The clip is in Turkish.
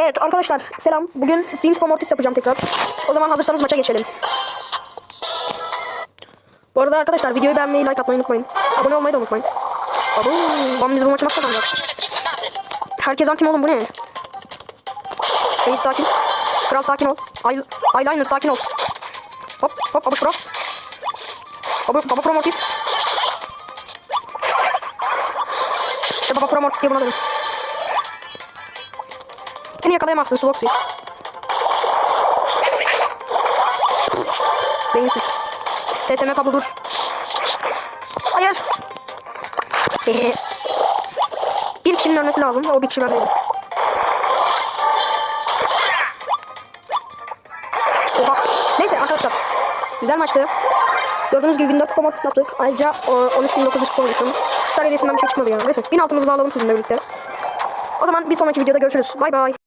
Evet arkadaşlar selam. Bugün Pink Mortis yapacağım tekrar. O zaman hazırsanız maça geçelim. Bu arada arkadaşlar videoyu beğenmeyi, like atmayı unutmayın. Abone olmayı da unutmayın. Lan biz bu maçı nasıl kazanacağız? Herkes antim oğlum, bu ne? Reis sakin. Kral sakin ol. Eyeliner sakin ol. Hop hop Baba Pro. Baba Pro Mortis. İşte Baba Pro Mortis diye buna dedim. Beni yakalayamazsın Suboxy. Beyinsiz. TTM kablo dur. Hayır. Bir kişinin ölmesi lazım. O bir kişi ben değilim. Oha. Neyse arkadaşlar. Güzel maçtı. Gördüğünüz gibi 1400 Mortis yaptık. Ayrıca 13.900 koymuşum. Star hediyesinden bir şey çıkmadı ya. Neyse. 1000 altımızı da alalım sizinle birlikte. O zaman bir sonraki videoda görüşürüz. Bay bay.